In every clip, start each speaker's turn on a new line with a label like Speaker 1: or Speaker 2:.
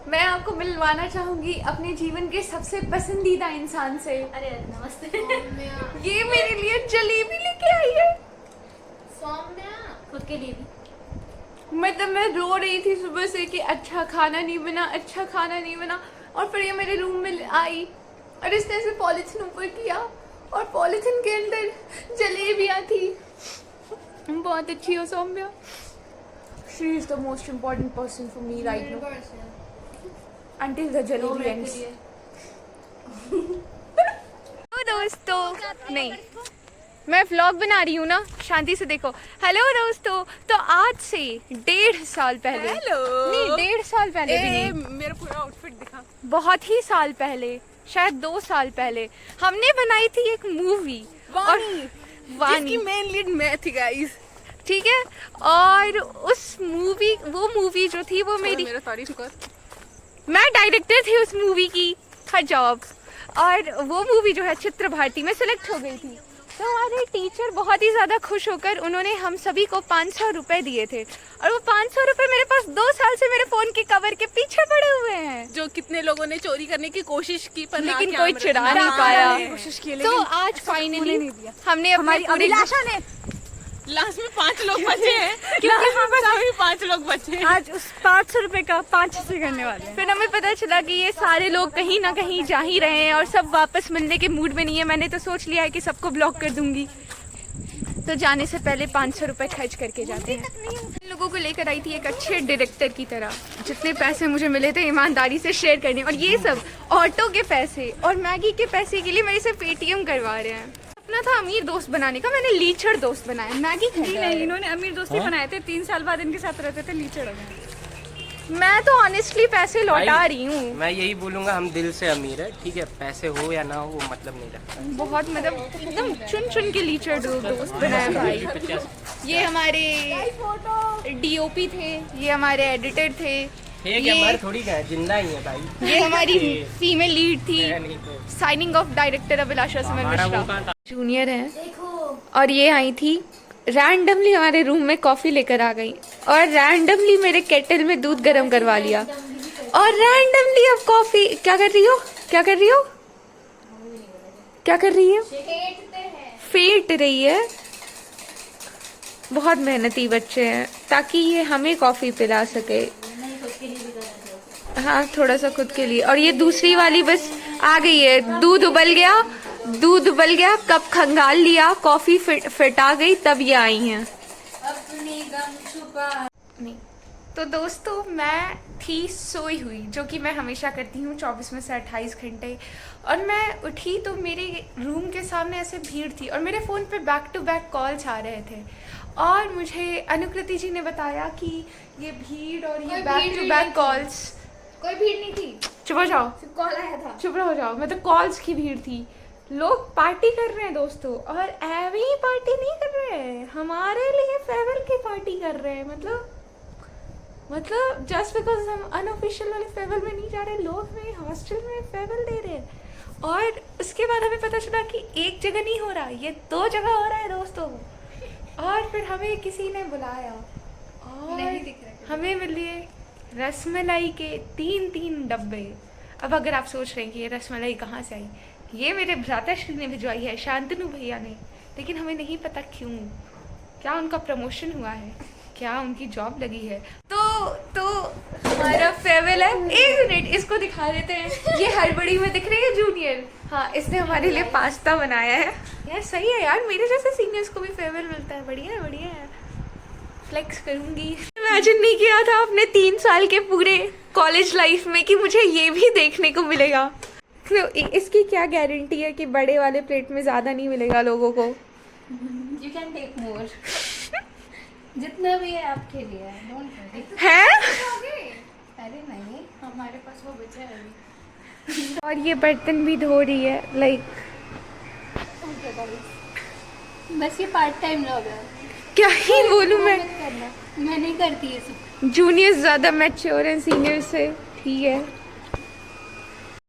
Speaker 1: मैं आपको मिलवाना चाहूंगी अपने जीवन के सबसे पसंदीदा इंसान से।
Speaker 2: अरे नमस्ते।
Speaker 1: ये मेरे लिए जलेबी लेके आई है।
Speaker 2: सौम्या खुद के लिए भी।
Speaker 1: मतलब मैं रो रही थी सुबह से कि अच्छा खाना नहीं बना, अच्छा खाना नहीं बना, और फिर ये मेरे रूम में आई और इसने ऐसे पॉलिथीन ऊपर किया और पॉलिथीन के अंदर जलेबियाँ थी। बहुत अच्छी हो Saumya. She is the most important person for me right now until the jalebi ends. Hello दोस्तों, नहीं मैं व्लॉग बना रही हूँ ना, शांति से देखो। हेलो दोस्तों, तो आज से 1.5 साल पहले, नहीं 1.5 साल पहले भी नहीं,
Speaker 3: मेरा पूरा आउटफिट दिखा।
Speaker 1: बहुत ही साल पहले, शायद 2 साल पहले हमने बनाई थी एक मूवी,
Speaker 3: जिसकी मेन लीड मैं थी गाइस।
Speaker 1: ठीक है। और उस मूवी, वो मूवी जो थी वो मेरी,
Speaker 3: मेरा तारीफ कर।
Speaker 1: मैं डायरेक्टर थी उस मूवी की, हर जॉब। और वो मूवी जो है चित्र भारती में सिलेक्ट हो गई थी। तो हमारे टीचर बहुत ही ज़्यादा खुश होकर उन्होंने हम सभी को 500 रुपये दिए थे। और वो 500 रुपये मेरे पास 2 साल से मेरे फ़ोन के कवर के पीछे पड़े हुए हैं,
Speaker 3: जो कितने लोगों ने चोरी करने की कोशिश की पर
Speaker 1: लेकिन कोई चिढ़ा नहीं पाया।
Speaker 3: कोशिश की,
Speaker 1: तो आज फाइनली हमने हमारी
Speaker 2: अभिलाषा ने
Speaker 3: लास्ट में 5 लोग बचे हैं क्योंकि हम सभी 5 लोग बचे हैं।
Speaker 2: आज उस 500 रुपए का 5 से करने वाले हैं।
Speaker 1: फिर हमें पता चला कि ये सारे लोग कहीं ना कहीं जा ही रहे हैं और सब वापस मिलने के मूड में नहीं है। मैंने तो सोच लिया है कि सबको ब्लॉक कर दूंगी, तो जाने से पहले 500 रुपये खर्च करके जाते हैं। इन लोगों को लेकर आई थी एक अच्छे डायरेक्टर की तरह। जितने पैसे मुझे मिले थे ईमानदारी से शेयर करने, और ये सब ऑटो के पैसे और मैगी के पैसे के लिए मेरे से पेटीएम करवा रहे हैं। अपना था अमीर दोस्त बनाने का, मैंने लीचड़ दोस्त बनाया। मैगी
Speaker 2: नहीं, इन्होंने अमीर दोस्ती बनाए थे, 3 साल बाद इनके साथ रहते थे लीचड़ में।
Speaker 1: मैं तो ऑनेस्टली पैसे लौटा रही हूँ।
Speaker 4: मैं यही बोलूँगा, हम दिल से अमीर है, ठीक है, पैसे हो या ना हो वो मतलब नहीं रखता।
Speaker 1: बहुत मतलब एकदम चुन चुन के लीचड़ दोस्त बनाए भाई। ये हमारे डीओपी थे, ये हमारे एडिटर थे,
Speaker 4: ठीक है, मर थोड़ी गए, जिंदा ही है भाई।
Speaker 1: ये हमारी फीमेल लीड थी।
Speaker 4: नहीं तो
Speaker 1: साइनिंग ऑफ डायरेक्टर अभिलाषा सुमन
Speaker 4: हमारा वो
Speaker 1: मिश्रा
Speaker 4: कहाँ था?
Speaker 1: जूनियर है। और ये आई थी रैंडमली हमारे रूम में कॉफी लेकर आ गई और रैंडमली मेरे केटल में दूध गर्म करवा लिया और रैंडमली अब कॉफी। क्या कर रही हो, क्या कर रही हो, क्या कर रही है? फेंट रही है। बहुत मेहनती बच्चे हैं ताकि ये हमें कॉफी पिला सके। हाँ, थोड़ा सा खुद के लिए। और ये दूसरी वाली बस आ गई है, दूध उबल गया, दूध उबल गया, कप खंगाल लिया, कॉफी फिट आ गई, तब ये आई हैं। नहीं तो दोस्तों, मैं थी सोई हुई, जो कि मैं हमेशा करती हूँ 24 में से 28 घंटे। और मैं उठी तो मेरे रूम के सामने ऐसे भीड़ थी और मेरे फ़ोन पे बैक टू बैक कॉल्स आ रहे थे। और मुझे अनुकृति जी ने बताया कि ये भीड़ और ये बैक टू बैक कॉल्स,
Speaker 2: कोई भीड़ नहीं थी,
Speaker 1: चुप हो जाओ,
Speaker 2: कॉल आया था।
Speaker 1: चुप हो जाओ, मतलब कॉल्स की भीड़ थी। लोग पार्टी कर रहे हैं दोस्तों, और ऐवी ही पार्टी नहीं कर रहे हैं, हमारे लिए फेयरवेल की पार्टी कर रहे हैं। मतलब जस्ट बिकॉज हम अनऑफिशियल वाले फेयरवेल में नहीं जा रहे, लोग में हॉस्टल में फेयरवेल दे रहे हैं। और उसके बाद हमें पता चला कि एक जगह नहीं हो रहा, ये 2 जगह हो रहा है दोस्तों। और फिर हमें किसी ने बुलाया और हमें मिले रसमलाई के 3 डब्बे। अब अगर आप सोच रहे हैं कि ये रसमलाई कहाँ से आई, ये मेरे भ्राताश्री ने भिजवाई है, शांतनु भैया ने। लेकिन हमें नहीं पता क्यों, क्या उनका प्रमोशन हुआ है, क्या उनकी जॉब लगी है। तो हमारा फेयरवेल है। 1 मिनट, इसको दिखा देते हैं। ये हड़बड़ी में दिख रही है जूनियर। हाँ, इसने हमारे लिए पास्ता बनाया है। यार सही है यार, मेरे जैसे सीनियर्स को भी फेयरवेल मिलता है, बढ़िया है, बढ़िया है। फ्लेक्स करूंगी। इमेजिन नहीं किया था अपने 3 साल के पूरे कॉलेज लाइफ में कि मुझे ये भी देखने को मिलेगा। तो इसकी क्या गारंटी है कि बड़े वाले प्लेट में ज़्यादा नहीं मिलेगा लोगों को?
Speaker 2: यू कैन टेक मोर, जितना भी है आपके लिए
Speaker 1: है।
Speaker 2: अरे नहीं, हमारे पास वो बचा है अभी।
Speaker 1: और ये बर्तन भी धो रही है, लाइक
Speaker 2: बस ये पार्ट टाइम जॉब है।
Speaker 1: क्या ही बोलूँ मैं
Speaker 2: नहीं करती ये सब।
Speaker 1: जूनियर्स ज़्यादा मैच्योर हैं सीनियर से, ठीक है।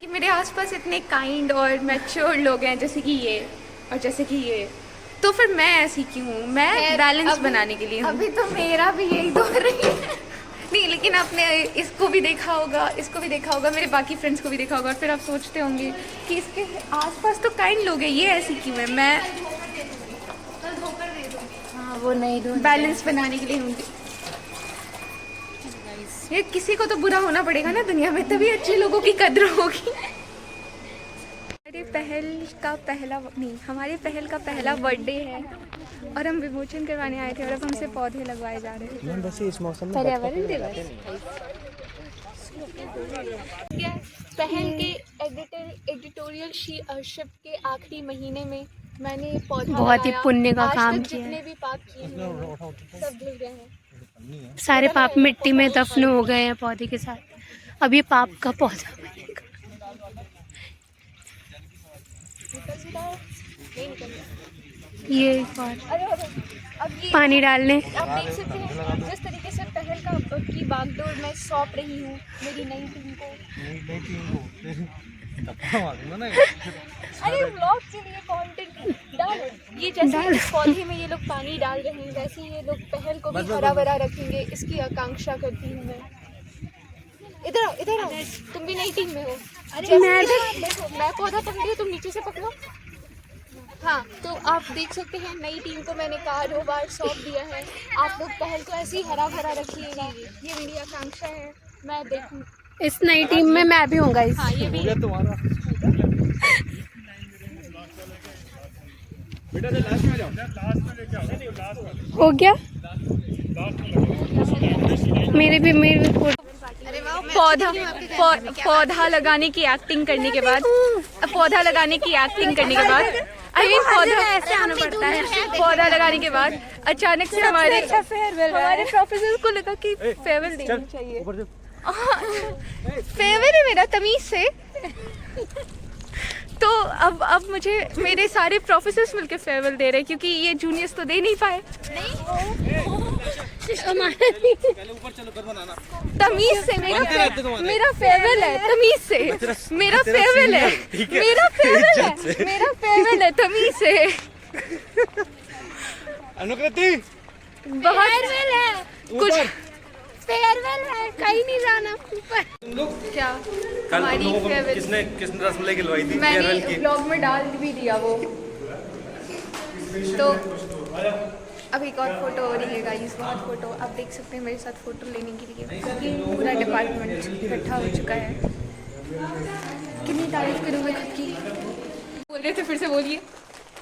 Speaker 1: कि मेरे आसपास इतने काइंड और मैच्योर लोग हैं, जैसे कि ये और जैसे कि ये, तो फिर मैं ऐसी क्यों हूँ? मैं बैलेंस बनाने के लिए हूँ।
Speaker 2: अभी तो मेरा भी यही दो रही है।
Speaker 1: नहीं, लेकिन आपने इसको भी देखा होगा, इसको भी देखा होगा, मेरे बाकी फ्रेंड्स को भी देखा होगा, और फिर आप सोचते होंगे कि इसके आसपास तो काइंड लोग हैं, ये ऐसी क्यों है। मैं
Speaker 3: हाँ वो नहीं दूँ
Speaker 1: बैलेंस बनाने के लिए होंगी। ये किसी को तो बुरा होना पड़ेगा ना दुनिया में, तभी अच्छे लोगों की कद्र होगी। हमारे पहल का पहला बर्थडे है और हम विमोचन करवाने आए थे और अब हमसे पौधे लगवाए जा रहे हैं।
Speaker 4: बस इस मौसम में
Speaker 1: पर्यावरण दिवस। पहल के एडिटोरियल शिप के आखिरी महीने में मैंने पौधा
Speaker 3: बहुत ही
Speaker 1: लगाया।
Speaker 3: पुण्य का
Speaker 1: आज
Speaker 3: काम
Speaker 1: तक
Speaker 3: किया है।
Speaker 1: जितने भी पाप किए हैं सब धुल गए हैं।
Speaker 3: सारे पाप मिट्टी में दफन हो गए हैं पौधे के साथ। अब ये पाप का पौधा बनेगा। ये एक और
Speaker 1: अब ये
Speaker 3: पानी डालने
Speaker 1: आप देख सकते हैं जिस तरीके से पहल का की बागडोर मैं सौंप रही हूँ मेरी नई टीम को। अरे व्लॉग के लिए कंटेंट डालो। ये जैसे इस पौधे में ये लोग पानी डाल रहे हैं, वैसे ये लोग पहल को भी हरा भरा रखेंगे, इसकी आकांक्षा करती हूँ मैं। इधर आओ, इधर आओ, तुम भी नई टीम में हो। मैं पौधा पकड़ी हूँ, तुम नीचे से पकड़ो। हाँ, तो आप देख सकते हैं नई टीम को मैंने कारोबार सौंप दिया है। आप लोग पहल को ऐसे ही हरा भरा रखिएगा, ये मेरी आकांक्षा है। मैं देखूँ
Speaker 3: इस नई टीम में मैं भी हूँ गाइस।
Speaker 1: हाँ, ये भी
Speaker 3: हो गया मेरे भी
Speaker 2: पौधा लगाने की एक्टिंग करने के बाद आई मीन पौधा ऐसे आना पड़ता है। पौधा लगाने के बाद अचानक से हमारे प्रोफेसर को लगा कि फेयरवेल देनी चाहिए। फेयरवेल है मेरा तमीज से। तो अब मुझे मेरे सारे प्रोफेसर्स मिलके फेयरवेल दे रहे हैं क्योंकि ये जूनियर्स तो दे नहीं पाए। तमीज से मेरा फेयरवेल है, तमीज से मेरा फेयरवेल है, मेरा फेयरवेल है तमीज से।
Speaker 5: अनुकृति
Speaker 3: फेयरवेल है, कुछ फेयरवेल है, कहीं नहीं जाना ऊपर।
Speaker 1: क्या
Speaker 5: कल
Speaker 1: हमारी
Speaker 5: तुम लोगों को
Speaker 1: फेयरवेल
Speaker 5: किसने रसमलाई खिलवाई थी
Speaker 1: मैंने
Speaker 5: फेयरवेल की?
Speaker 1: ब्लॉग में डाल भी दिया वो। तो अब एक और फोटो हो रही है गाइस, बहुत फोटो आप देख सकते हैं मेरे साथ फोटो लेने के लिए पूरा डिपार्टमेंट इकट्ठा हो चुका है। कितनी तारीफ करूँगा खुद की। बोल रहे थे, फिर से बोलिए।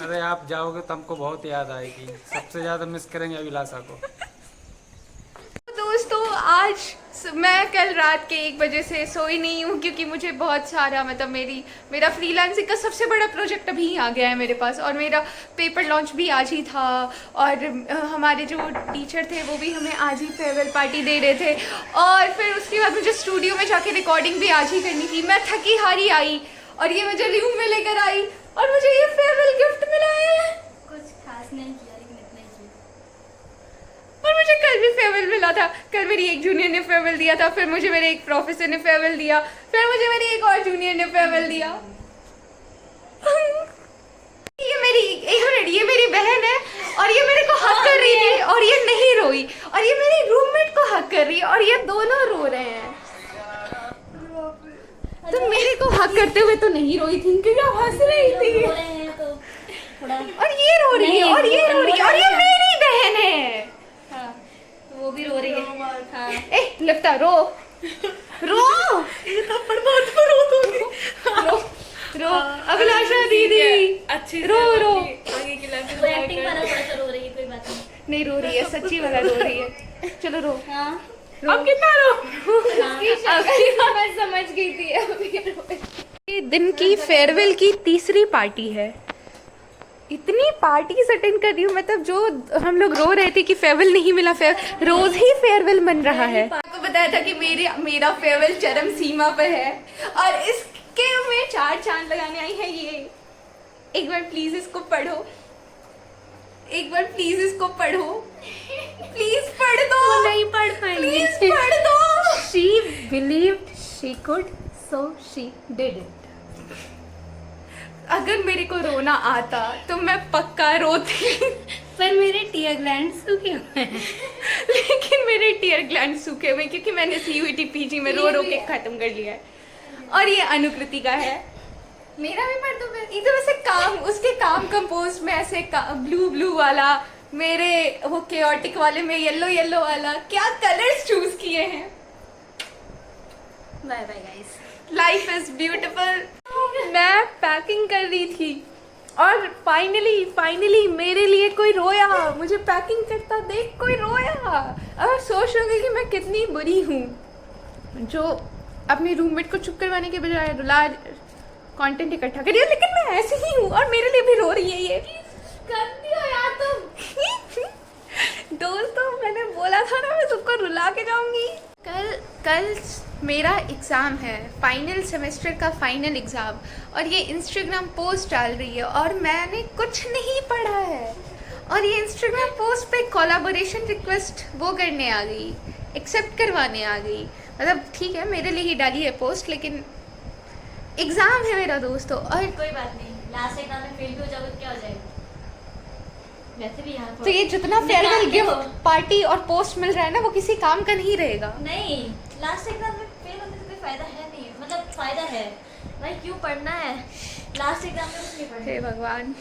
Speaker 6: अरे आप जाओगे तो हमको बहुत याद आएगी। सबसे ज़्यादा मिस करेंगे अभिलाषा को।
Speaker 1: दोस्तों आज मैं कल रात के 1 बजे से सोई नहीं हूँ क्योंकि मुझे बहुत सारा मतलब मेरा फ्रीलांसिंग का सबसे बड़ा प्रोजेक्ट अभी आ गया है मेरे पास, और मेरा पेपर लॉन्च भी आज ही था, और हमारे जो टीचर थे वो भी हमें आज ही फेयरवेल पार्टी दे रहे थे, और फिर उसके बाद मुझे स्टूडियो में जाके रिकॉर्डिंग भी आज ही करनी थी। मैं थकी हारी आई और ये मुझे रूम में लेकर आई और मुझे ये फेयरवेल गिफ्ट मिला है।
Speaker 3: कुछ खास नहीं किया लेकिन इतना ही किया।
Speaker 1: और मुझे कल भी फेयरवेल मिला था। कल मेरी एक जूनियर ने फेयरवेल दिया था, फिर मुझे मेरे एक प्रोफेसर ने फेयरवेल दिया, फिर मुझे मेरी एक और जूनियर ने फेयरवेल दिया। ये मेरी बहन है और ये मेरे को हक कर रही थी और ये नहीं रोई, और ये मेरी रूममेट को हक कर रही है और ये दोनों रो रहे हैं। तो मेरे को हक करते हुए तो नहीं रोई थी क्योंकि आप हंस रही थी, और ये रो रही है और ये रो रही है और ये मेरी बहन है।
Speaker 3: वो भी रो रही है। हाँ।
Speaker 1: ए लगता रो ये थप्पड़ बहुत रो अभिलाषा दीदी अच्छी रो
Speaker 3: आगे की लाइफ में एक्टिंग वाला थोड़ा रो रही है, कोई बात
Speaker 1: नहीं रो रही है, सच्ची वाला रो रही है। चलो रो।
Speaker 3: हाँ
Speaker 1: अब कितना मैं समझ गई थी अभी। दिन की फेयरवेल की तीसरी पार्टी है। इतनी पार्टीज अटेंड कर रही हूँ, मतलब जो हम लोग रो रहे थे कि फेयरवेल नहीं मिला, रोज ही फेयरवेल मन रहा है। आपको बताया था कि मेरा फेयरवेल चरम सीमा पर है और इसके में 4 चांद लगाने आई है। ये एक बार प्लीज इसको पढ़ो, प्लीज पढ़ दो।
Speaker 3: नहीं पढ़ पाएंगे।
Speaker 1: प्लीज पढ़ दो।
Speaker 3: She believed she could, so she did it.
Speaker 1: अगर मेरे को रोना आता तो मैं पक्का रोती।
Speaker 3: पर मेरे टीयर ग्लैंड सूखे हुए हैं।
Speaker 1: लेकिन मेरे टीयर ग्लैंड सूखे हुए क्योंकि मैंने CUET PG में रो के खत्म कर लिया है। और ये अनुकृति का है।
Speaker 2: मेरा भी पढ़ दो मैं।
Speaker 1: ये तो वैसे काम, उसके काम कंपोज में ऐसे ब्लू वाला, मेरे वो केओटिक वाले में येलो वाला, क्या कलर्स चूज किए हैं।
Speaker 2: Bye bye guys.
Speaker 1: Life is beautiful. मैं पैकिंग कर रही थी और फाइनली मेरे लिए कोई रोया, मुझे पैकिंग करता देख कोई रोया। अब सोच रही कि मैं कितनी बुरी हूँ जो अपने रूममेट को चुप करवाने के बजाय रुला कंटेंट इकट्ठा करी है, लेकिन मैं ऐसी ही हूँ और मेरे लिए भी रो रही है ये।
Speaker 2: करती हो यार तुम।
Speaker 1: दोस्तों मैंने बोला था ना मैं सबको रुला के जाऊंगी। कल मेरा एग्ज़ाम है, फाइनल सेमेस्टर का फाइनल एग्ज़ाम, और ये इंस्टाग्राम पोस्ट डाल रही है और मैंने कुछ नहीं पढ़ा है। और ये इंस्टाग्राम पोस्ट पे कोलैबोरेशन रिक्वेस्ट वो करने आ गई, एक्सेप्ट करवाने आ गई। मतलब ठीक है मेरे लिए ही डाली है पोस्ट, लेकिन एग्ज़ाम है मेरा दोस्तों। और
Speaker 3: कोई बात नहीं, लास्ट एग्जाम में फेल भी हो जाओगे तो क्या हो जाएगा, वैसे भी यहाँ
Speaker 1: तो ये जितना फेयरवेल गिफ्ट पार्टी और पोस्ट मिल रहा है ना वो किसी काम का नहीं रहेगा।
Speaker 3: नहीं, लास्ट एग्जाम में फेल होने से कोई फायदा है नहीं, मतलब फायदा है भाई, क्यों पढ़ना है, लास्ट एग्जाम में कुछ नहीं पढ़ना।
Speaker 1: हे भगवान।